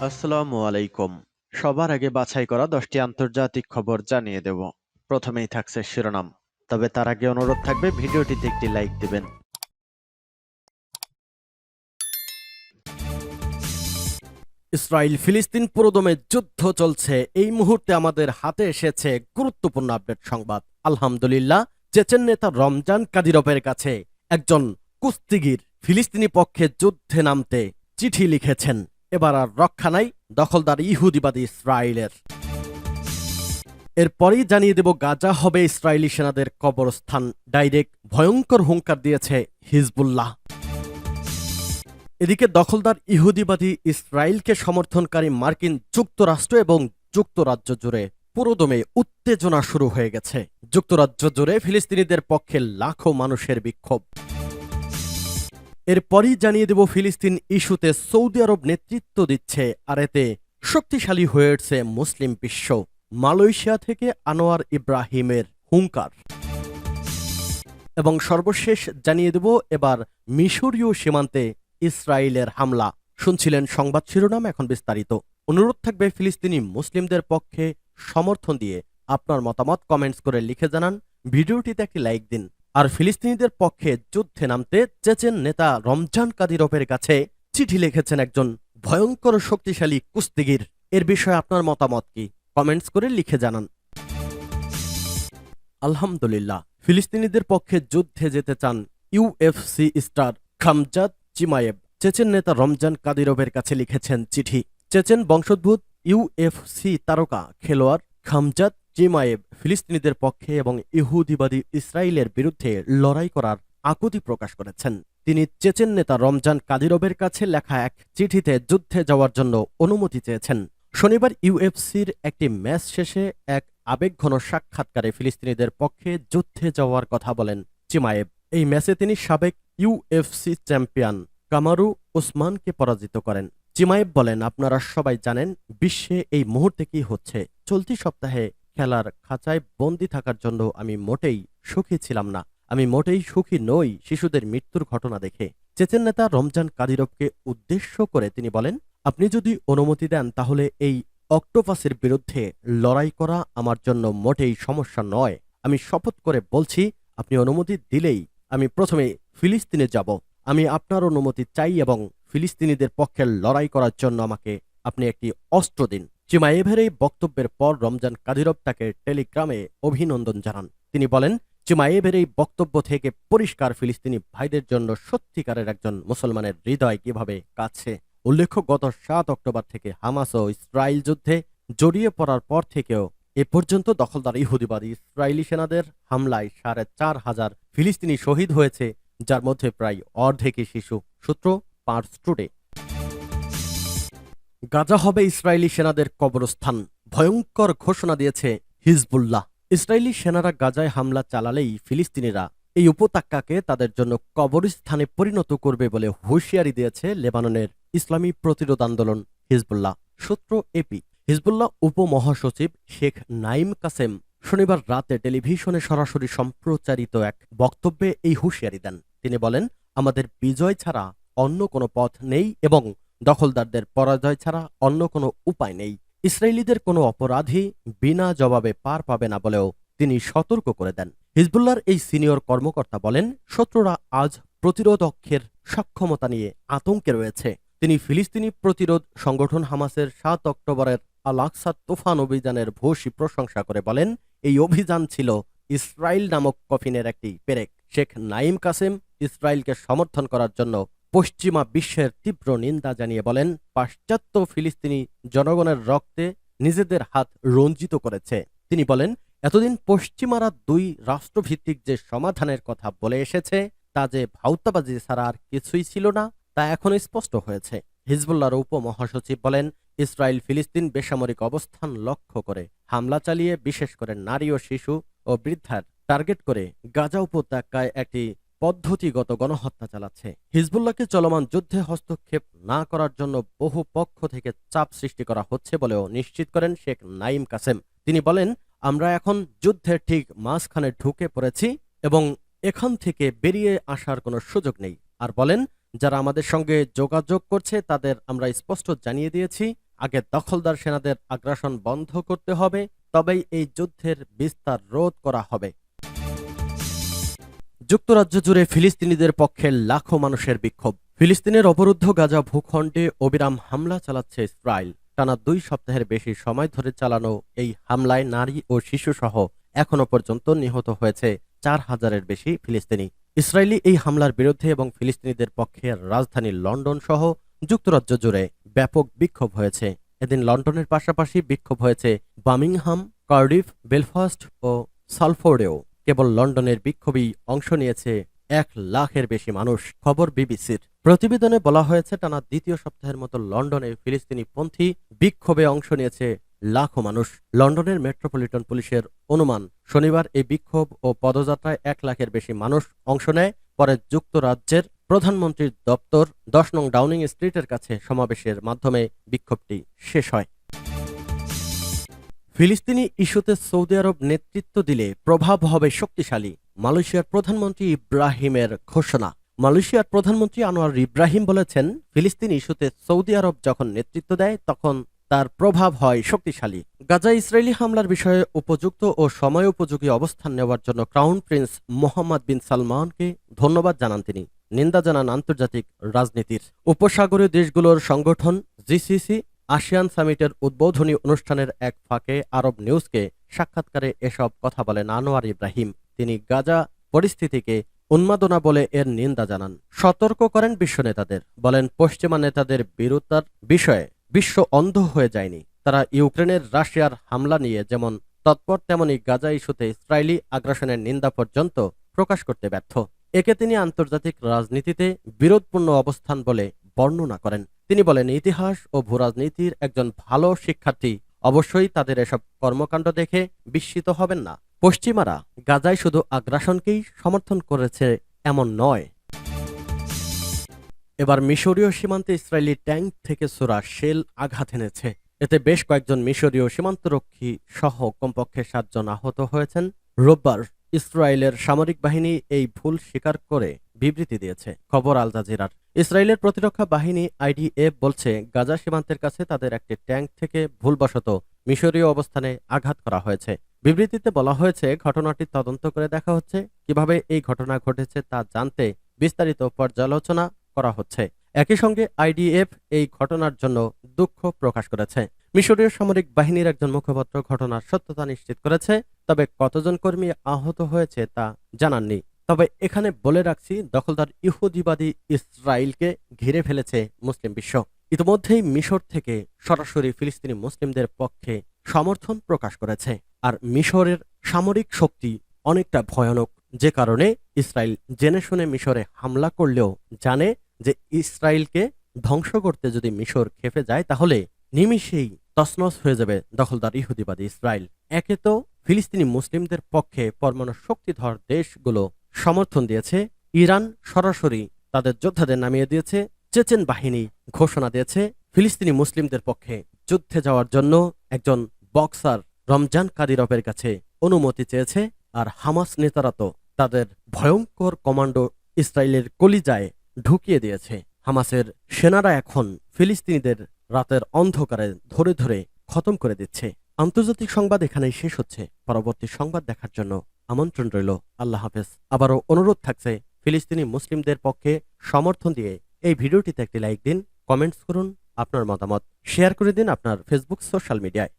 আসসালামু আলাইকুম। সবার আগে বাছাই করা 10টি আন্তর্জাতিক খবর জানিয়ে দেব। প্রথমেই থাকছে শিরোনাম। তবে তার আগে অনুরোধ থাকবে ভিডিওটিতে একটি লাইক দিবেন। ইসরায়েল ফিলিস্তিন পুরোদমে যুদ্ধ চলছে। এই মুহূর্তে আমাদের হাতে এসেছে গুরুত্বপূর্ণ আপডেট সংবাদ। আলহামদুলিল্লাহ, চেচেন নেতা রমজান কাদিরভের কাছে একজন কুস্তিগির ফিলিস্তিনি পক্ষে যুদ্ধে নামতে চিঠি লিখেছেন। এবার আর রক্ষা নাই দখলদার ইহুদিবাদী ইসরায়েলের। এরপরই জানিয়ে দেব গাজা হবে ইসরায়েলি সেনাদের কবরস্থান। ডাইরেক্ট ভয়ঙ্কর হুঙ্কার দিয়েছে হিজবুল্লাহ। এদিকে দখলদার ইহুদিবাদী ইসরায়েলকে সমর্থনকারী মার্কিন যুক্তরাষ্ট্র এবং যুক্তরাজ্য জুড়ে পুরোদমে উত্তেজনা শুরু হয়ে গেছে। যুক্তরাজ্য জুড়ে ফিলিস্তিনিদের পক্ষে লাখো মানুষের বিক্ষোভ। এরপরই জানিয়ে দেব ফিলিস্তিন ইস্যুতে সৌদি আরব নেতৃত্ব দিচ্ছে, আর এতে শক্তিশালী হয়ে উঠছে মুসলিম বিশ্ব। মালয়েশিয়া থেকে আনোয়ার ইব্রাহিমের হুঙ্কার। এবং সর্বশেষ জানিয়ে দেব এবার মিশরীয় সীমান্তে ইসরায়েলের হামলা। শুনছিলেন সংবাদ শিরোনাম, এখন বিস্তারিত। অনুরোধ থাকবে ফিলিস্তিনি মুসলিমদের পক্ষে সমর্থন দিয়ে আপনার মতামত কমেন্টস করে লিখে জানান। ভিডিওটিতে একটি লাইক দিন। আর ফিলিস্তিনিদের পক্ষে যুদ্ধে নামতে চেচেন নেতা রমজান কাদিরভের কাছে চিঠি লিখেছেন একজন ভয়ঙ্কর শক্তিশালী কুস্তিগির। এর বিষয়ে আপনার মতামত কি? কমেন্টস করে লিখে জানান। আলহামদুলিল্লাহ, ফিলিস্তিনিদের পক্ষে যুদ্ধে যেতে চান ইউএফসি স্টার খামজাদ চিমায়েভ। চেচেন নেতা রমজান কাদিরভের কাছে লিখেছেন চিঠি। চেচেন বংশোদ্ভূত ইউএফসি তারকা খেলোয়াড় খামজাদ চিমায়েভ ফিলিস্তিনিদের পক্ষে এবং ইহুদিবাদী ইসরায়েলের বিরুদ্ধে লড়াই করার আকুতি প্রকাশ করেছেন। তিনি চেচেন নেতা রমজান কাদিরভের কাছে লেখা এক চিঠিতে যুদ্ধে যাওয়ার জন্য অনুমতি চেয়েছেন। শনিবার ইউএফসির একটি ম্যাচ শেষে এক আবেগঘন সাক্ষাৎকারে ফিলিস্তিনিদের পক্ষে যুদ্ধে যাওয়ার কথা বলেন চিমায়েভ। এই ম্যাচে তিনি সাবেক ইউএফসি চ্যাম্পিয়ন কামারু ওসমানকে পরাজিত করেন। চিমায়েভ বলেন, আপনারা সবাই জানেন বিশ্বে এই মুহূর্তে কি হচ্ছে। চলতি সপ্তাহে খেলার খাঁচায় বন্দী থাকার জন্য আমি মোটেই সুখী ছিলাম না। আমি মোটেই সুখী নই শিশুদের মৃত্যুর ঘটনা দেখে। চেচেন নেতা রমজান কাদিরভকে উদ্দেশ্য করে তিনি বলেন, আপনি যদি অনুমতি দেন তাহলে এই অক্টোপাসের বিরুদ্ধে লড়াই করা আমার জন্য মোটেই সমস্যা নয়। আমি শপথ করে বলছি, আপনি অনুমতি দিলেই আমি প্রথমে ফিলিস্তিনে যাব। আমি আপনার অনুমতি চাই এবং ফিলিস্তিনিদের পক্ষে লড়াই করার জন্য আমাকে আপনি একটি অস্ত্র দিন। চিমায়েভের এই বক্তব্যের পর রমজান কাদিরভ তাকে টেলিগ্রামে অভিনন্দন জানান। তিনি বলেন, চিমায়েভের এই বক্তব্য থেকে পরিষ্কার ফিলিস্তিনি ভাইদের জন্য সত্যিকারের একজন মুসলমানের হৃদয় কিভাবে কাছে। উল্লেখ্য, গত 7 অক্টোবর থেকে হামাস ও ইসরায়েল যুদ্ধে জড়িয়ে পড়ার পর থেকেও এ পর্যন্ত দখলদার ইহুদিবাদী ইসরায়েলি সেনাদের হামলায় 4,500 ফিলিস্তিনি শহীদ হয়েছে, যার মধ্যে প্রায় অর্ধেকই শিশু। সূত্র পার্স টুডে। গাজা হবে ইসরায়েলি সেনাদের কবরস্থান, ভয়ঙ্কর ঘোষণা দিয়েছে হিজবুল্লাহ। ইসরায়েলি সেনারা গাজায় হামলা চালালেই ফিলিস্তিনিরা এই উপত্যকাকে তাদের জন্য কবরস্থানে পরিণত করবে বলে হুঁশিয়ারি দিয়েছে লেবাননের ইসলামী প্রতিরোধ আন্দোলন হিজবুল্লাহ। সূত্র এপি। হিজবুল্লাহ উপমহাসচিব শেখ নাইম কাসেম শনিবার রাতে টেলিভিশনে সরাসরি সম্প্রচারিত এক বক্তব্যে এই হুঁশিয়ারি দেন। তিনি বলেন, আমাদের বিজয় ছাড়া অন্য কোনো পথ নেই এবং দখলদারদের পরাজয় ছাড়া অন্য কোনো উপায় নেই। ইসরায়েলিদের কোনো অপরাধী বিনা জবাবে পার পাবে না বলেও তিনি সতর্ক করে দেন। হিজবুল্লাহর এই সিনিয়র কর্মকর্তা বলেন, শত্রুরা আজ প্রতিরোধ অক্ষের সক্ষমতা নিয়ে আতঙ্কে রয়েছে। তিনি ফিলিস্তিনি প্রতিরোধ সংগঠন হামাসের 7 অক্টোবরের আল আকসা তুফান অভিযানের ভূয়সী প্রশংসা করে বলেন, এই অভিযান ছিল ইসরায়েল নামক কফিনের একটি পেরেক। শেখ নাইম কাসেম ইসরায়েলকে সমর্থন করার জন্য পশ্চিমা বিশ্বের তীব্র নিন্দা জানিয়ে বলেন, পাশ্চাত্য ফিলিস্তিনি জনগণের রক্তে নিজেদের হাত রঞ্জিত করেছে। তিনি বলেন, এতদিন পশ্চিমারা 2 রাষ্ট্রভিত্তিক যে সমাধানের কথা বলে এসেছে তা যে ভাউতাবাজি ছাড়া আর কিছুই ছিল না, তা এখন স্পষ্ট হয়েছে। হিজবুল্লাহর উপমহাসচিব বলেন, ইসরায়েল ফিলিস্তিন বেসামরিক অবস্থান লক্ষ্য করে হামলা চালিয়ে বিশেষ করে নারী ও শিশু ও বৃদ্ধার টার্গেট করে গাজা উপত্যকায় একটি পদ্ধতিগত গণহত্যা চালাচ্ছে। হিজবুল্লাহকে চলমান যুদ্ধে হস্তক্ষেপ না করার জন্য বহু পক্ষ থেকে চাপ সৃষ্টি করা হচ্ছে বলেও নিশ্চিত করেন শেখ নাইম কাসেম। তিনি বলেন, আমরা এখন যুদ্ধের ঠিক মাঝখানে ঢুকে পড়েছি এবং এখান থেকে বেরিয়ে আসার কোনো সুযোগ নেই। আর বলেন, যারা আমাদের সঙ্গে যোগাযোগ করছে তাদের আমরা স্পষ্ট জানিয়ে দিয়েছি আগে দখলদার সেনাদের আগ্রাসন বন্ধ করতে হবে, তবেই এই যুদ্ধের বিস্তার রোধ করা হবে। যুক্তরাজ্য জুড়ে ফিলিস্তিনিদের পক্ষে লাখো মানুষের বিক্ষোভ। ফিলিস্তিনের অবরুদ্ধ গাজা ভূখণ্ডে অবিরাম হামলা চালাচ্ছে ইসরায়েল। টানা 2 সপ্তাহের বেশি সময় ধরে চালানো এই হামলায় নারী ও শিশুসহ এখনো পর্যন্ত নিহত হয়েছে 4,000-এর বেশি ফিলিস্তিনি। ইসরায়েলি এই হামলার বিরুদ্ধে এবং ফিলিস্তিনিদের পক্ষে রাজধানী লন্ডন সহ যুক্তরাজ্য জুড়ে ব্যাপক বিক্ষোভ হয়েছে। এদিন লন্ডনের পাশাপাশি বিক্ষোভ হয়েছে বার্মিংহাম, কার্ডিফ, বেলফাস্ট ও সালফোর্ডেও। কেবল লন্ডনের বিক্ষোভেই অংশ নিয়েছে 1 লাখের বেশি মানুষ। খবর বিবিসির। প্রতিবেদনে বলা হয়েছে টানা 2য় সপ্তাহের মতো লন্ডনে ফিলিস্তিনিপন্থী বিক্ষোভে অংশ নিয়েছে লাখো মানুষ। লন্ডনের মেট্রোপলিটন পুলিশের অনুমান, শনিবার এই বিক্ষোভ ও পদযাত্রায় 1 লাখের বেশি মানুষ অংশ নেয়। পরে যুক্তরাজ্যের প্রধানমন্ত্রীর দপ্তর 10 নং ডাউনিং স্ট্রিটের কাছে সমাবেশের মাধ্যমে বিক্ষোভটি শেষ হয়। ফিলিস্তিনি ইস্যুতে সৌদি আরব নেতৃত্ব দিলে প্রভাব হবে শক্তিশালী, মালয়েশিয়ার প্রধানমন্ত্রী ইব্রাহিমের ঘোষণা। মালয়েশিয়ার প্রধানমন্ত্রী আনোয়ার ইব্রাহিম বলেছেন, ফিলিস্তিনি ইস্যুতে সৌদি আরব যখন নেতৃত্ব দেয় তখন তার প্রভাব হয় শক্তিশালী। গাজায় ইসরায়েলি হামলার বিষয়ে উপযুক্ত ও সময়োপযোগী অবস্থান নেওয়ার জন্য ক্রাউন প্রিন্স মোহাম্মদ বিন সালমানকে ধন্যবাদ জানান তিনি। নিন্দা জানান আন্তর্জাতিক রাজনীতির। উপসাগরীয় দেশগুলোর সংগঠন জিসিসি আসিয়ান সামিটের উদ্বোধনী অনুষ্ঠানের এক ফাঁকে আরব নিউজকে সাক্ষাৎকারে এসব কথা বলেন আনোয়ার ইব্রাহিম। তিনি গাজা পরিস্থিতিকে উন্মাদনা বলে এর নিন্দা জানান। সতর্ক করেন বিশ্ব নেতাদের। বলেন, পশ্চিমা নেতাদের বিরুদ্ধার বিষয়ে বিশ্ব অন্ধ হয়ে যায়নি। তারা ইউক্রেনের রাশিয়ার হামলা নিয়ে যেমন তৎপর, তেমনি গাজা ইস্যুতে ইসরায়েলি আগ্রাসনের নিন্দা পর্যন্ত প্রকাশ করতে ব্যর্থ। একে তিনি আন্তর্জাতিক রাজনীতিতে বিরোধপূর্ণ অবস্থান বলে বর্ণনা করেন। তিনি বলেন, ইতিহাস ও ভূরাজনীতির একজন ভালো শিক্ষার্থী অবশ্যই তাদের এসব কর্মকাণ্ড দেখে বিস্মিত হবেন না। পশ্চিমারা গাজায় শুধু আগ্রাসনকেই সমর্থন করেছে এমন নয়। এবার মিশরীয় সীমান্তে ইসরায়েলি ট্যাঙ্ক থেকে ছোড়া শেল আঘাত এনেছে। এতে বেশ কয়েকজন মিশরীয় সীমান্তরক্ষী সহ কমপক্ষে 7 জন আহত হয়েছেন। রোববার ইসরায়েলের সামরিক বাহিনী এই ভুল স্বীকার করে বিবৃতি দিয়েছে। খবর আল জাজিরার। ইসরায়েলের প্রতিরক্ষা বাহিনী আইডিএফ বলছে, গাজা সীমান্তের কাছে তাদের একটি ট্যাঙ্ক থেকে ভুলবশত মিশরীয় অবস্থানে আঘাত করা হয়েছে। বিবৃতিতে বলা হয়েছে, ঘটনাটি তদন্ত করে দেখা হচ্ছে। কিভাবে এই ঘটনা ঘটেছে তা জানতে বিস্তারিত পর্যালোচনা করা হচ্ছে। একই সঙ্গে আইডিএফ এই ঘটনার জন্য দুঃখ প্রকাশ করেছে। মিশরীয় সামরিক বাহিনীর একজন মুখপাত্র ঘটনার সত্যতা নিশ্চিত করেছে, তবে কতজন কর্মী আহত হয়েছে তা জানাননি। তবে এখানে বলে রাখছি, দখলদার ইহুদিবাদী ইসরায়েলকে ঘিরে ফেলেছে মুসলিম বিশ্ব। ইতিমধ্যেই মিশর থেকে সরাসরি ফিলিস্তিনি মুসলিমদের পক্ষে সমর্থন প্রকাশ করেছে। আর মিশরের সামরিক শক্তি অনেকটা ভয়ানক, যে কারণে ইসরায়েল জেনে শুনে মিশরে হামলা করলেও জানে যে ইসরায়েলকে ধ্বংস করতে যদি মিশর খেপে যায় তাহলে নিমিষেই তছনছ হয়ে যাবে দখলদার ইহুদিবাদী ইসরায়েল। একে তো ফিলিস্তিনি মুসলিমদের পক্ষে পরমাণু শক্তিধর দেশগুলো সমর্থন দিয়েছে, ইরান সরাসরি তাদের যোদ্ধাদের নামিয়ে দিয়েছে, চেচেন বাহিনী ঘোষণা দিয়েছে ফিলিস্তিনি মুসলিমদের পক্ষে যুদ্ধে যাওয়ার জন্য একজন বক্সার রমজান কাদিরভের কাছে অনুমতি চেয়েছে। আর হামাস নেতারা তো তাদের ভয়ঙ্কর কমান্ডো ইসরায়েলের কলিজায় ঢুকিয়ে দিয়েছে। হামাসের সেনারা এখন ফিলিস্তিনিদের রাতের অন্ধকারে ধরে ধরে খতম করে দিচ্ছে। আন্তর্জাতিক সংবাদ এখানেই শেষ হচ্ছে। পরবর্তী সংবাদ দেখার জন্য আমন্ত্রণ রইল। আল্লাহ হাফেজ। আবারও অনুরোধ থাকছে, ফিলিস্তিনি মুসলিমদের পক্ষে সমর্থন দিয়ে এই ভিডিওটিতে একটি লাইক দিন, কমেন্টস করুন আপনার মতামত, শেয়ার করে দিন আপনার ফেসবুক সোশ্যাল মিডিয়ায়।